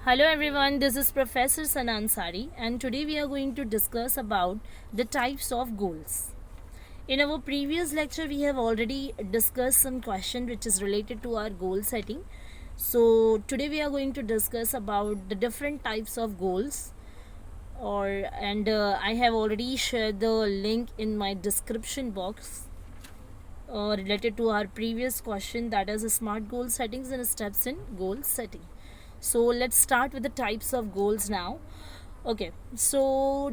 Hello everyone, this is Professor Sana Ansari and today we are going to discuss about the types of goals. In our previous lecture we have already discussed some question which is related to our goal setting. So today we are going to discuss about the different types of goals I have already shared the link in my description box related to our previous question, that is smart goal settings and steps in goal setting. So let's start with the types of goals now. Okay so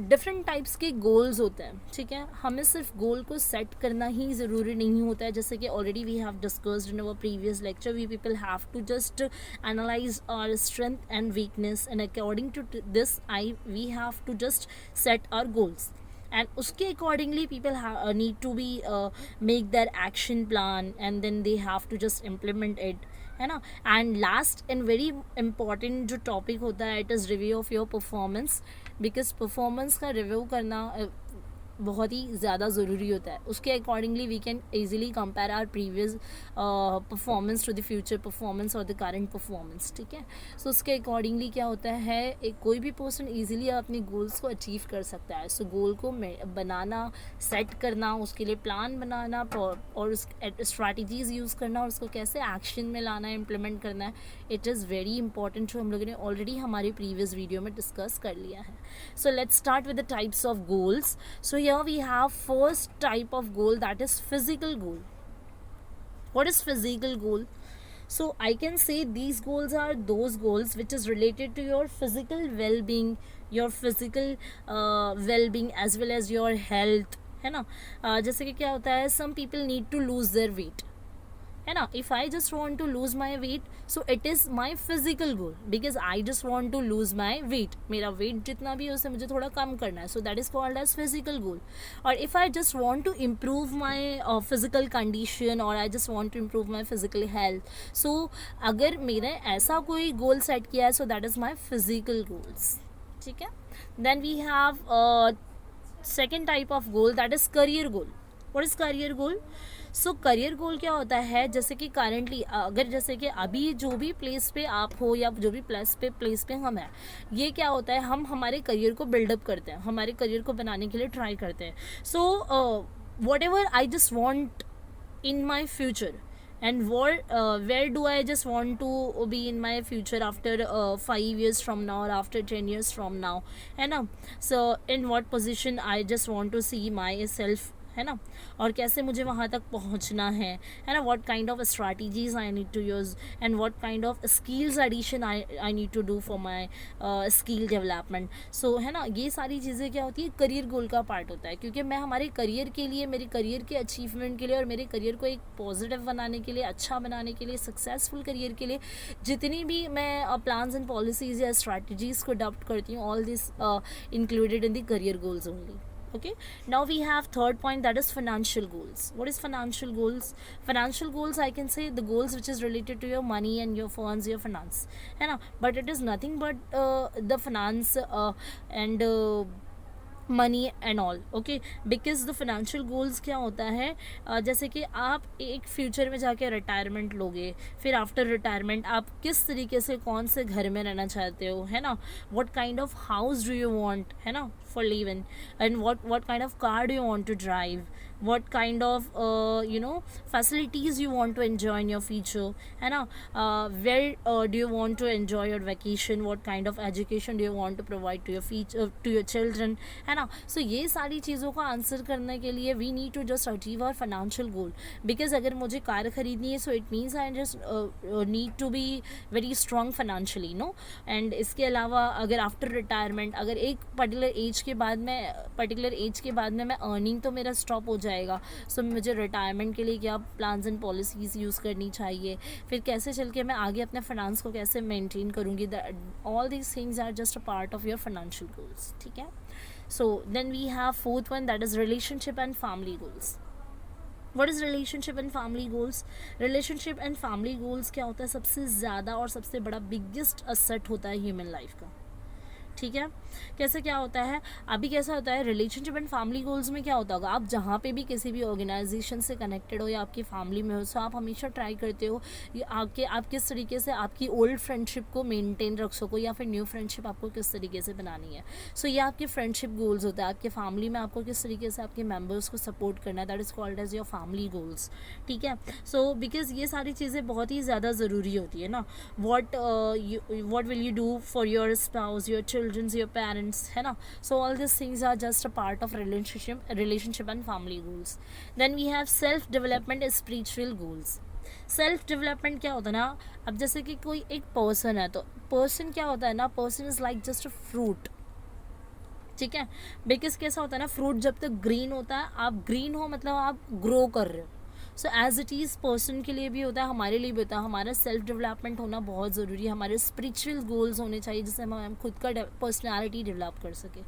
different types के goals होते हैं, ठीक है. हमें सिर्फ गोल को set करना ही ज़रूरी नहीं होता है, जैसे कि already we have discussed in our previous lecture. We people have to just analyse our strength and weakness and according to this we have to just set our goals and उसके accordingly people need to be make their action plan and then they have to just implement it, है ना. And last and very important जो topic होता है it is review of your performance, because performance का review करना बहुत ही ज़्यादा ज़रूरी होता है. उसके accordingly we can easily compare our previous performance to the future performance और द करंट परफॉर्मेंस, ठीक है. सो उसके अकॉर्डिंगली क्या होता है, एक कोई भी पर्सन ईजिली अपनी गोल्स को अचीव कर सकता है. सो गोल को बनाना, सेट करना, उसके लिए प्लान बनाना और उस स्ट्रैटेजीज़ यूज़ करना और उसको कैसे एक्शन में लाना है, इम्प्लीमेंट करना है, इट इज़ वेरी इंपॉर्टेंट, जो हम लोगों ने ऑलरेडी हमारी प्रीवियस वीडियो में डिस्कस कर लिया है. So let's start with the types of goals. So here we have first type of goal, that is physical goal. What is physical goal? So I can say these goals are those goals which is related to your physical well-being, your physical well-being as well as your health, है ना. जैसे कि क्या होता है, some people need to lose their weight, है ना. If I just want to lose my weight, so it is my physical goal, because I just want to lose my weight. मेरा वेट जितना भी है उससे मुझे थोड़ा कम करना है, so that is called as physical goal. और if I just want to improve my physical condition और I just want to improve my physical health, so अगर मैंने ऐसा कोई गोल सेट किया है, so that is my physical goals, ठीक है. Then we have second type of goal, that is career goal. What is career goal? So career goal क्या होता है, जैसे कि करंटली अगर जैसे कि अभी जो भी प्लेस पे आप हो या जो भी प्लेस पे हम हैं, ये क्या होता है, हम हमारे करियर को बिल्डअप करते हैं, हमारे करियर को बनाने के लिए ट्राई करते हैं. So what ever I just want in my future and where do I just want to be in my future after 5 years from now or after 10 years from now, है ना. So in what position I just want to see myself, है ना, और कैसे मुझे वहाँ तक पहुँचना है ना. What kind of strategies I need to use and what kind of skills addition I need to do for my skill development. So है ना, ये सारी चीज़ें क्या होती है, करियर गोल का पार्ट होता है, क्योंकि मैं हमारे करियर के लिए, मेरे करियर के अचीवमेंट के लिए और मेरे करियर को एक पॉजिटिव बनाने के लिए, अच्छा बनाने के लिए, सक्सेसफुल करियर के लिए जितनी भी मैं प्लान्स एंड पॉलिसीज़ या स्ट्रैटेजीज़ को अडॉप्ट करती हूँ, all this included in the career goals only. Okay, now we have third point, that is financial goals. What is financial goals? Financial goals, I can say the goals which is related to your money and your funds, your finance, है ना. But it is nothing but the finance and money and all, okay. Because the financial goals क्या होता है, जैसे कि आप एक future में जाके रिटायरमेंट लोगे, फिर आफ्टर रिटायरमेंट आप किस तरीके से कौन से घर में रहना चाहते हो, है ना. What kind of house do you want, है ना, for living, and what kind of car do you want to drive, what kind of facilities you want to enjoy in your future, है ना. Where do you want to enjoy your vacation, what kind of education do you want to provide to your future to your children, है ना. So ये सारी चीज़ों का answer करने के लिए we need to just achieve our financial goal, because अगर मुझे कार खरीदनी है, so it means I just need to be very strong financially, no. And इसके अलावा अगर आफ्टर रिटायरमेंट, अगर एक पर्टिकुलर एज के बाद में मैं अर्निंग तो मेरा स्टॉप हो जाएगा, सो मुझे रिटायरमेंट के लिए क्या प्लान्स एंड पॉलिसीज़ यूज़ करनी चाहिए, फिर कैसे चल के मैं आगे अपने फाइनेंस को कैसे मेंटेन करूँगी. All these things are just a part of your financial goals, ठीक है. So then we have fourth one, that is relationship and family goals. What is relationship and family goals? Relationship and family goals क्या होता है, सबसे ज़्यादा और सबसे बड़ा बिगेस्ट असेट होता है ह्यूमन लाइफ का, ठीक है। कैसे क्या होता है, अभी कैसा होता है रिलेशनशिप एंड फैमिली गोल्स में क्या होता होगा, आप जहाँ पे भी किसी भी ऑर्गेनाइजेशन से कनेक्टेड हो या आपकी फैमिली में हो, सो आप हमेशा ट्राई करते हो आप किस तरीके से आपकी ओल्ड फ्रेंडशिप को मेंटेन रख सको या फिर न्यू फ्रेंडशिप आपको किस तरीके से बनानी है। सो ये आपके फ्रेंडशिप गोल्स होता है, आपके फैमिली में आपको किस तरीके से आपके मेम्बर्स को सपोर्ट करना है, that is called as your family goals. ठीक है। सो बिकॉज ये सारी चीज़ें बहुत ही ज़्यादा ज़रूरी होती है ना, what will you do for your spouse, your childrens, your parents, है ना। So all this things are just a part of relationship and family goals. Then we have self development, spiritual goals. Self development क्या होता है ना, अब जैसे कि कोई एक पर्सन है, तो पर्सन क्या होता है ना, person is like just a fruit. ठीक है। बिकॉज कैसा होता है ना, फ्रूट जब तक ग्रीन होता है, आप ग्रीन हो मतलब आप ग्रो कर रहे हो। So as it is person के लिए भी होता है, हमारे लिए भी होता है, हमारा सेल्फ डेवलपमेंट होना बहुत ज़रूरी है, हमारे स्पिरिचुअल गोल्स होने चाहिए जिससे हम खुद का पर्सनैलिटी डेवलप कर सके।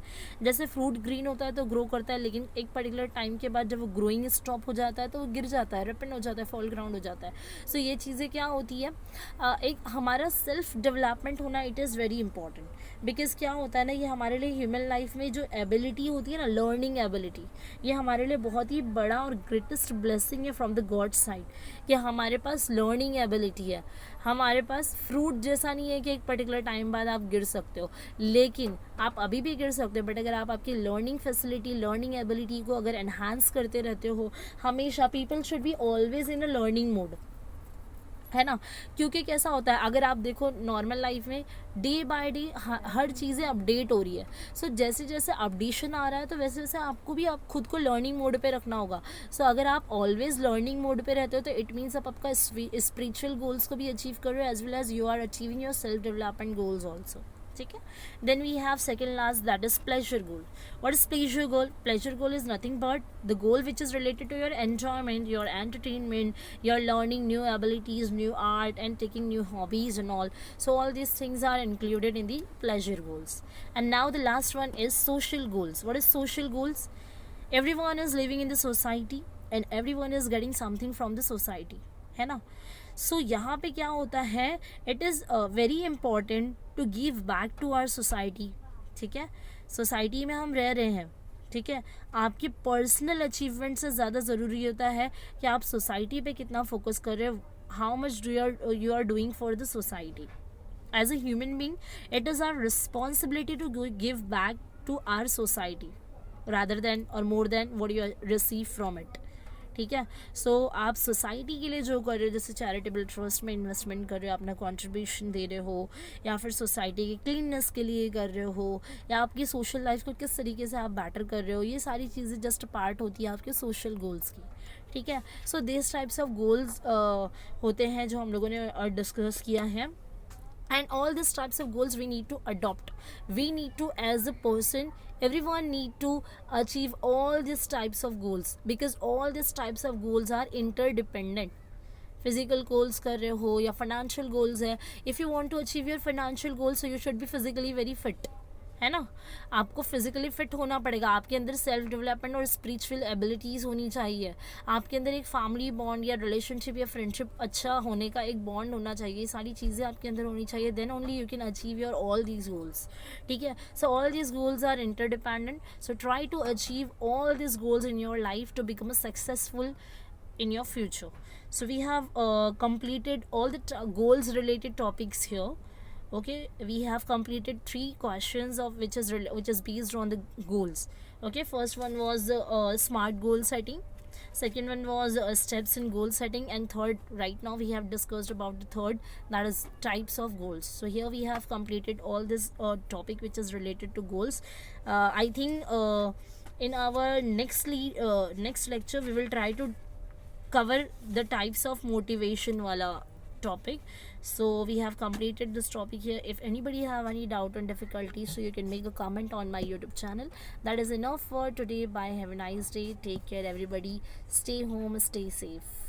जैसे फ्रूट ग्रीन होता है तो ग्रो करता है, लेकिन एक पर्टिकुलर टाइम के बाद जब वो ग्रोइंग स्टॉप हो जाता है तो वो गिर जाता है, रिपेंड हो जाता है, फॉल ग्राउंड हो जाता है। सो ये चीज़ें क्या होती है, एक हमारा सेल्फ डेवलपमेंट होना it is very important. Because क्या होता है ना, ये हमारे लिए ह्यूमन लाइफ में जो एबिलिटी होती है ना, लर्निंग एबिलिटी, ये हमारे लिए बहुत ही बड़ा और ग्रेटेस्ट ब्लेसिंग है फ्रॉम द गॉड साइड, कि हमारे पास लर्निंग एबिलिटी है। हमारे पास फ्रूट जैसा नहीं है कि एक पर्टिकुलर टाइम बाद आप गिर सकते हो, लेकिन आप अभी भी गिर सकते हो, बट अगर आप आपकी लर्निंग फैसिलिटी, लर्निंग एबिलिटी को अगर एनहांस करते रहते हो हमेशा, people should be always in a learning mode, है ना। क्योंकि कैसा होता है, अगर आप देखो नॉर्मल लाइफ में डे बाय डे हर चीज़ें अपडेट हो रही है। सो जैसे जैसे अपडेशन आ रहा है तो वैसे वैसे आपको भी आप खुद को लर्निंग मोड पे रखना होगा। सो अगर आप ऑलवेज लर्निंग मोड पे रहते हो तो इट मीन्स आप आपका स्पिरिचुअल गोल्स को भी अचीव कर रहे हो, as well as you are achieving your self development goals also. ठीक है। Then we have second last, that is pleasure goal. What is pleasure goal? Pleasure goal is nothing but the goal which is related to your enjoyment, your entertainment, your learning new abilities, new art and taking new hobbies and all. So all these things are included in the pleasure goals. And now the last one is social goals. What is social goals? Everyone is living in the society and everyone is getting something from the society, है ना। सो यहाँ पे क्या होता है, it is very important to give back to our society. ठीक है। Society में हम रह रहे हैं, ठीक है। आपकी पर्सनल अचीवमेंट से ज़्यादा ज़रूरी होता है कि आप सोसाइटी पे कितना फोकस कर रहे हो, how much you are doing for the society. As a human being it is our responsibility to give back to our society rather than or more than what you receive from it. ठीक है। सो आप society के लिए जो कर रहे हो, जैसे चैरिटेबल ट्रस्ट में इन्वेस्टमेंट कर रहे हो, अपना कंट्रीब्यूशन दे रहे हो, या फिर सोसाइटी की क्लीननेस के लिए कर रहे हो, या आपकी सोशल लाइफ को किस तरीके से आप बेटर कर रहे हो, ये सारी चीज़ें जस्ट पार्ट होती है आपके सोशल गोल्स की। ठीक है। So this types of goals होते हैं जो हम लोगों ने डिस्कस किया है। And all these types of goals we need to adopt. We need to, as a person, everyone need to achieve all these types of goals, because all these types of goals are interdependent. Physical goals कर रहे हो या financial goals है, if you want to achieve your financial goals so you should be physically very fit, है ना। आपको physically fit होना पड़ेगा, आपके अंदर सेल्फ डेवलपमेंट और स्पिरिचुअल एबिलिटीज़ होनी चाहिए, आपके अंदर एक फैमिली बॉन्ड या रिलेशनशिप या फ्रेंडशिप अच्छा होने का एक बॉन्ड होना चाहिए, ये सारी चीज़ें आपके अंदर होनी चाहिए, then only you can achieve your all these goals. ठीक है। So all these goals are interdependent, so try to achieve all these goals in your life to become a successful in your future. So we have completed all the goals related topics here. Okay, we have completed 3 questions of which is based on the goals. Okay, first one was smart goal setting, second one was steps in goal setting, and third, right now we have discussed about the third, that is types of goals. So here we have completed all this topic which is related to goals. I think in our next lecture we will try to cover the types of motivation wala topic. So we have completed this topic here. If anybody have any doubt or difficulty, so you can make a comment on my YouTube channel. That is enough for today. Bye, have a nice day, take care everybody, stay home, stay safe.